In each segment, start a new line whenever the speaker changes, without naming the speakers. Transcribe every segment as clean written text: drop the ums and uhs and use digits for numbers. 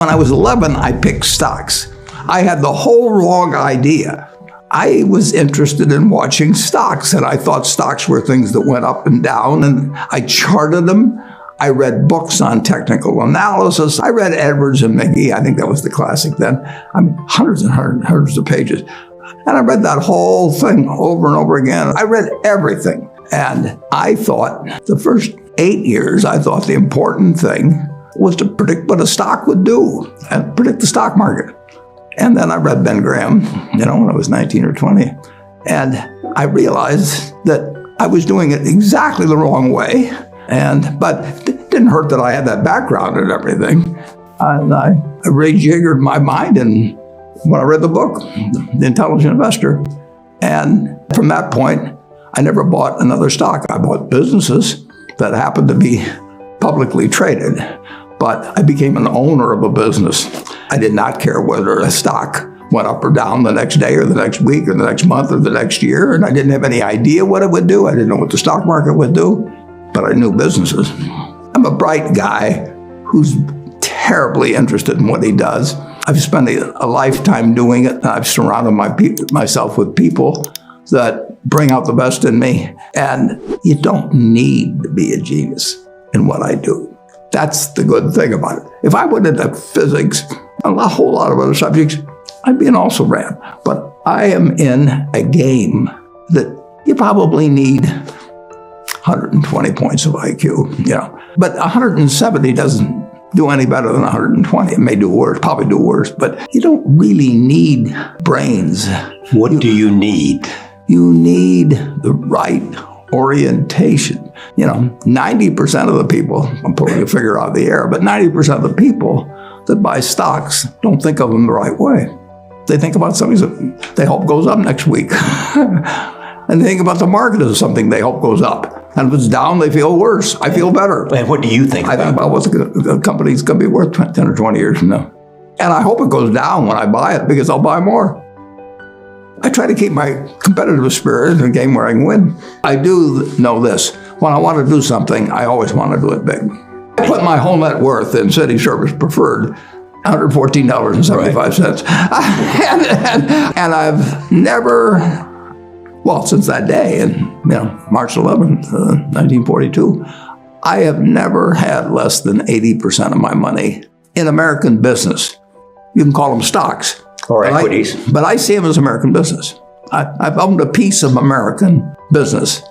When I was 11, I picked stocks. I had the whole wrong idea. I was interested in watching stocks, and I thought stocks were things that went up and down, and I charted them. I read books on technical analysis. I read Edwards and McGee. I think that was the classic then. Hundreds and hundreds of pages. And I read that whole thing over and over again. I read everything. And I thought, the first 8 years, I thought the important thing was to predict what a stock would do and predict the stock market. And then I read Ben Graham, when I was 19 or 20. And I realized that I was doing it exactly the wrong way. But it didn't hurt that I had that background and everything. And I rejiggered my mind and when I read the book, The Intelligent Investor. And from that point, I never bought another stock. I bought businesses that happened to be publicly traded, but I became an owner of a business. I did not care whether a stock went up or down the next day or the next week or the next month or the next year, and I didn't have any idea what it would do. I didn't know what the stock market would do, but I knew businesses. I'm a bright guy who's terribly interested in what he does. I've spent a lifetime doing it, and I've surrounded myself with people that bring out the best in me. And you don't need to be a genius in what I do. That's the good thing about it. If I went into physics, a whole lot of other subjects, I'd be an also-ran. But I am in a game that you probably need 120 points of IQ, But 170 doesn't do any better than 120. It may do worse, probably do worse, but you don't really need brains.
What do you need?
You need the right orientation. 90% of the people, I'm pulling a figure out of the air, but 90% of the people that buy stocks don't think of them the right way. They think about something that they hope goes up next week. And they think about the market as something they hope goes up. And if it's down, they feel worse. I feel better.
And what do you think
I think about what the company's going to be worth 10 or 20 years from now. And I hope it goes down when I buy it because I'll buy more. I try to keep my competitive spirit in a game where I can win. I do know this. When I want to do something, I always want to do it big. I put my whole net worth in City Service Preferred, $114.75. Right. and I've never... Well, since that day, March 11th, 1942, I have never had less than 80% of my money in American business. You can call them stocks.
Or equities.
But I see them as American business. I've owned a piece of American business,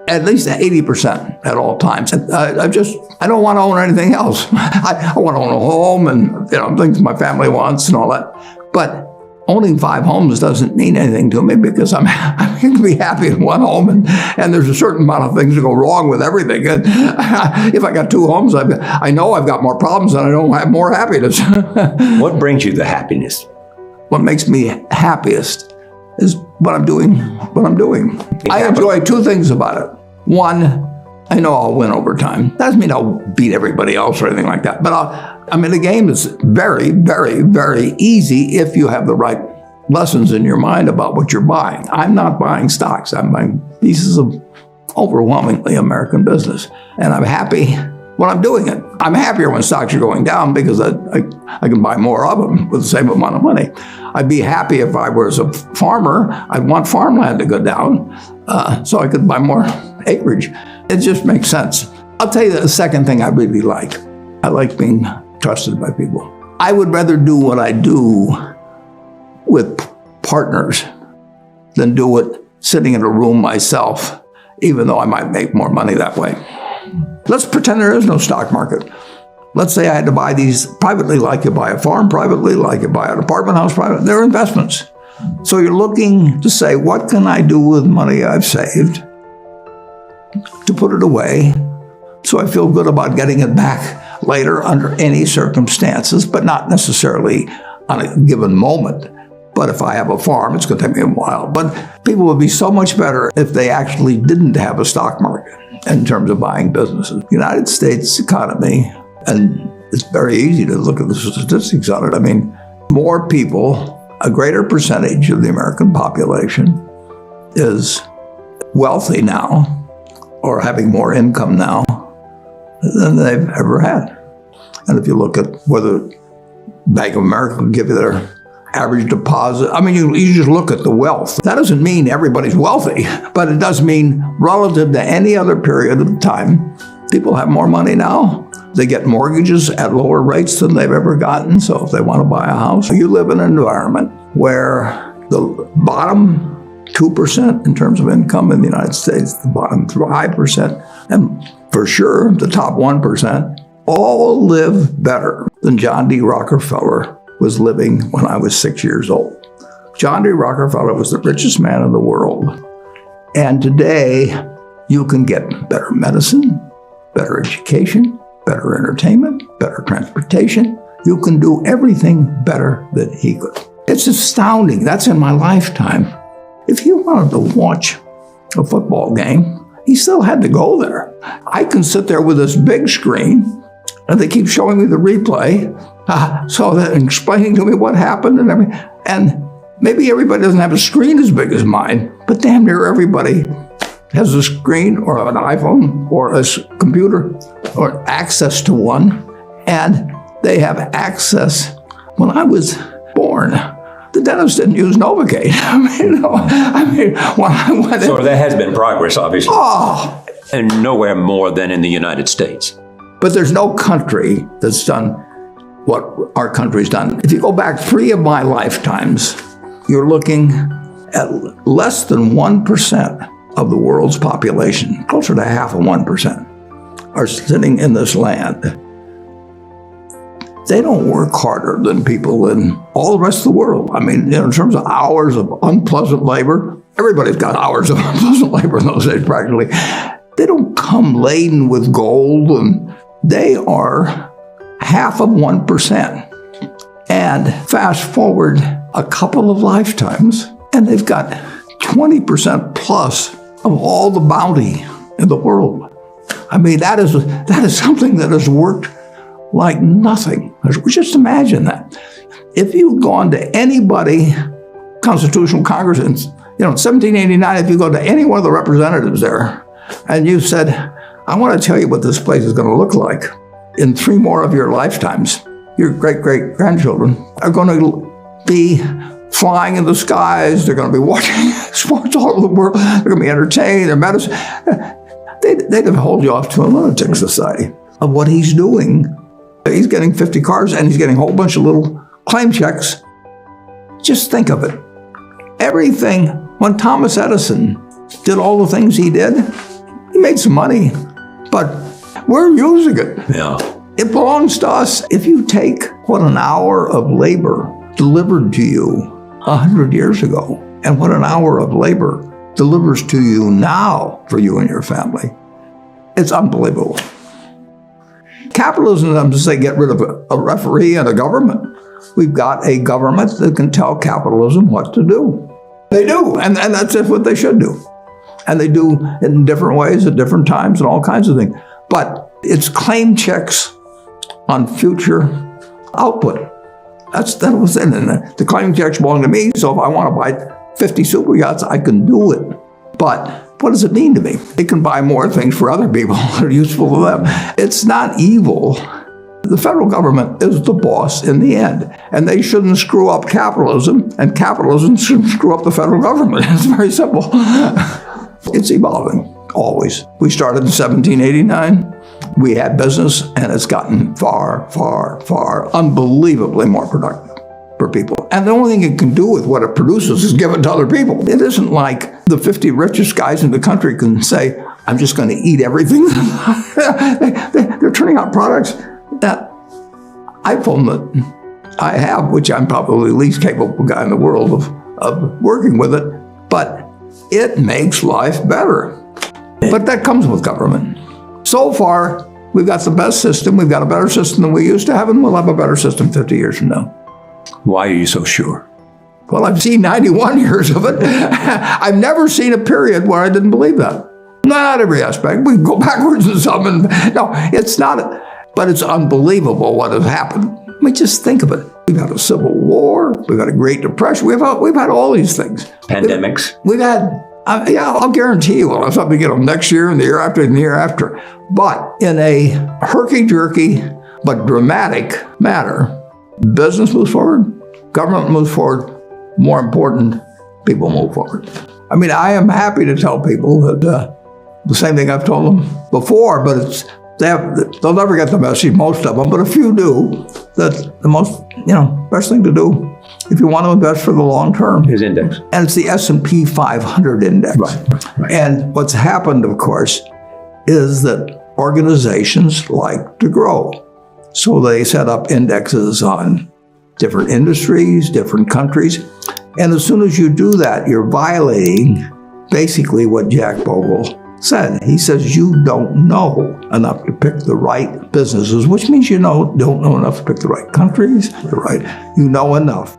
at least 80% at all times. I don't want to own anything else. I want to own a home and things my family wants and all that. But owning 5 homes doesn't mean anything to me because I'm going to be happy in one home, and there's a certain amount of things that go wrong with everything. And if I got 2 homes, I know I've got more problems and I don't have more happiness.
What brings you the happiness?
What makes me happiest is what I'm doing. I enjoy 2 things about it. One, I know I'll win over time. That doesn't mean I'll beat everybody else or anything like that. But I'm in a game that's very, very, very easy if you have the right lessons in your mind about what you're buying. I'm not buying stocks. I'm buying pieces of overwhelmingly American business. And I'm happy when I'm doing it. I'm happier when stocks are going down because I can buy more of them with the same amount of money. I'd be happy if I was a farmer. I'd want farmland to go down so I could buy more acreage. It just makes sense. I'll tell you the second thing I really like. I like being trusted by people. I would rather do what I do with partners than do it sitting in a room myself, even though I might make more money that way. Let's pretend there is no stock market. Let's say I had to buy these privately, like you buy a farm privately, like you buy an apartment house privately. They're investments. So you're looking to say, what can I do with money I've saved to put it away so I feel good about getting it back later under any circumstances, but not necessarily on a given moment. But if I have a farm, it's going to take me a while. But people would be so much better if they actually didn't have a stock market in terms of buying businesses. The United States economy, and it's very easy to look at the statistics on it. I mean, more people, a greater percentage of the American population is wealthy now or having more income now than they've ever had. And if you look at whether Bank of America will give you their average deposit. I mean, you just look at the wealth. That doesn't mean everybody's wealthy, but it does mean relative to any other period of time, people have more money now. They get mortgages at lower rates than they've ever gotten. So if they want to buy a house, you live in an environment where the bottom 2% in terms of income in the United States, the bottom 5%, and for sure the top 1%, all live better than John D. Rockefeller was living when I was 6 years old. John D. Rockefeller was the richest man in the world. And today, you can get better medicine, better education, better entertainment, better transportation. You can do everything better than he could. It's astounding. That's in my lifetime. If he wanted to watch a football game, he still had to go there. I can sit there with this big screen, and they keep showing me the replay, so they're explaining to me what happened and everything. And maybe everybody doesn't have a screen as big as mine, but damn near everybody has a screen or an iPhone or a computer or access to one. And they have access. When I was born, the dentist didn't use Novocaine. When I went
So there has been progress, obviously.
Oh,
And nowhere more than in the United States.
but there's no country that's done what our country's done. If you go back 3 of my lifetimes, you're looking at less than 1% of the world's population, closer to half of 1%, are sitting in this land. They don't work harder than people in all the rest of the world. I mean, in terms of hours of unpleasant labor, everybody's got hours of unpleasant labor in those days practically. They don't come laden with gold, and they are half of 1%. And fast forward a couple of lifetimes, and they've got 20% plus of all the bounty in the world. I mean, that is something that has worked like nothing. Just imagine that. If you'd gone to anybody, Constitutional Congress, in 1789, if you go to any one of the representatives there, and you said, I want to tell you what this place is going to look like in 3 more of your lifetimes, your great-great-grandchildren are going to be flying in the skies, they're going to be watching sports all over the world, they're going to be entertained, their medicine. They'd have hold you off to a lunatic society of what he's doing. He's getting 50 cars and he's getting a whole bunch of little claim checks. Just think of it. Everything, when Thomas Edison did all the things he did, he made some money, but we're using it.
Yeah.
It belongs to us. If you take what an hour of labor delivered to you 100 years ago and what an hour of labor delivers to you now for you and your family, it's unbelievable. Capitalism doesn't say get rid of a referee and a government. We've got a government that can tell capitalism what to do. They do, and that's just what they should do. And they do it in different ways at different times and all kinds of things. But it's claim checks on future output. That was it. And the claim checks belong to me, so if I want to buy 50 super yachts, I can do it. But what does it mean to me? They can buy more things for other people that are useful to them. It's not evil. The federal government is the boss in the end, and they shouldn't screw up capitalism, and capitalism shouldn't screw up the federal government. It's very simple. It's evolving, always. We started in 1789. We had business, and it's gotten far, far, far, unbelievably more productive for people. And the only thing it can do with what it produces is give it to other people. It isn't like the 50 richest guys in the country can say, I'm just going to eat everything. They're turning out products. That iPhone that I have, which I'm probably the least capable guy in the world of working with it, but it makes life better. But that comes with government. So far, we've got the best system. We've got a better system than we used to have, and we'll have a better system 50 years from now.
Why are you so sure?
Well, I've seen 91 years of it. I've never seen a period where I didn't believe that. Not every aspect. We can go backwards in some. No, it's not. But it's unbelievable what has happened. I mean, just think of it. We've had a civil war. We've had a Great Depression. We've had all these things.
Pandemics.
We've had, I'll guarantee you we'll have something next year and the year after and the year after. But in a herky-jerky but dramatic manner, business moves forward, government moves forward, more important, people move forward. I mean, I am happy to tell people that the same thing I've told them before, but they'll never get the message, most of them, but a few do, that the most, best thing to do if you want to invest for the long term
His index.
And it's the S&P 500 index.
Right.
And what's happened, of course, is that organizations like to grow. So they set up indexes on different industries, different countries. And as soon as you do that, you're violating basically what Jack Bogle said. He says you don't know enough to pick the right businesses, which means you don't know enough to pick the right countries, you know enough